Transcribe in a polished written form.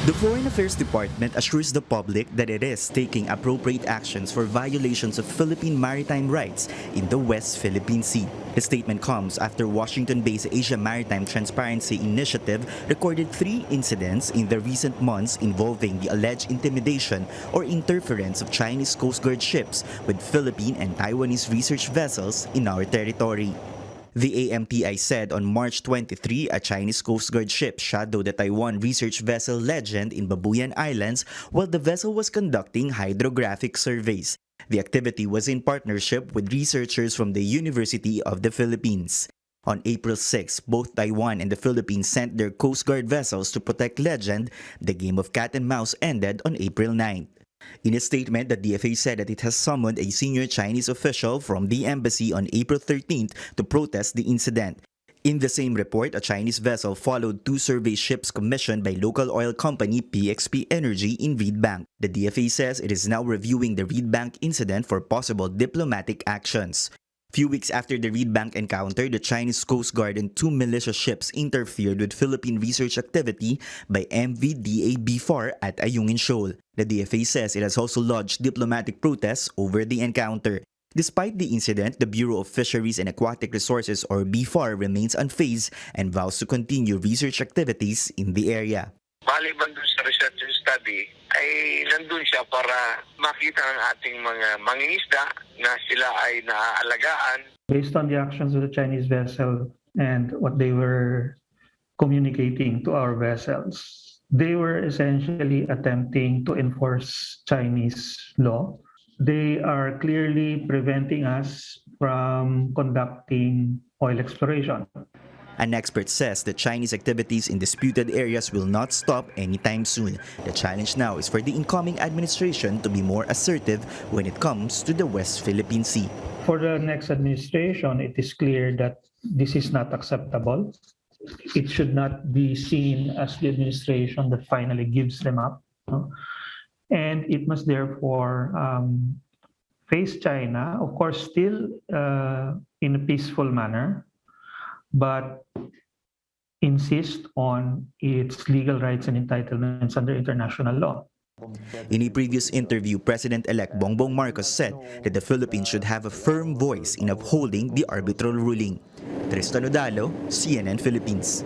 The Foreign Affairs Department assures the public that it is taking appropriate actions for violations of Philippine maritime rights in the West Philippine Sea. The statement comes after Washington-based Asia Maritime Transparency Initiative recorded 3 incidents in the recent months involving the alleged intimidation or interference of Chinese Coast Guard ships with Philippine and Taiwanese research vessels in our territory. The AMPI said on March 23 a Chinese Coast Guard ship shadowed the Taiwan research vessel Legend in Babuyan Islands while the vessel was conducting hydrographic surveys. The activity was in partnership with researchers from the University of the Philippines. On April 6, both Taiwan and the Philippines sent their Coast Guard vessels to protect Legend. The game of cat and mouse ended on April 9. In a statement, the DFA said that it has summoned a senior Chinese official from the embassy on April 13th to protest the incident. In the same report, a Chinese vessel followed 2 survey ships commissioned by local oil company PXP Energy in Reed Bank. The DFA says it is now reviewing the Reed Bank incident for possible diplomatic actions. Few weeks after the Reed Bank encounter, the Chinese Coast Guard and 2 militia ships interfered with Philippine research activity by MV DA-B4 at Ayungin Shoal. The DFA says it has also lodged diplomatic protests over the encounter. Despite the incident, the Bureau of Fisheries and Aquatic Resources or BFAR remains unfazed and vows to continue research activities in the area. Maliban dun sa research and study, ay nandun siya para makita ng ating mga mangingisda na sila ay naaalagaan. Based on the actions of the Chinese vessel and what they were communicating to our vessels, they were essentially attempting to enforce Chinese law. They are clearly preventing us from conducting oil exploration. An expert says that Chinese activities in disputed areas will not stop anytime soon. The challenge now is for the incoming administration to be more assertive when it comes to the West Philippine Sea. For the next administration, it is clear that this is not acceptable. It should not be seen as the administration that finally gives them up. And it must therefore face China, of course, still in a peaceful manner, but insist on its legal rights and entitlements under international law. In a previous interview, President-elect Bongbong Marcos said that the Philippines should have a firm voice in upholding the arbitral ruling. Tristan Nodalo, CNN Philippines.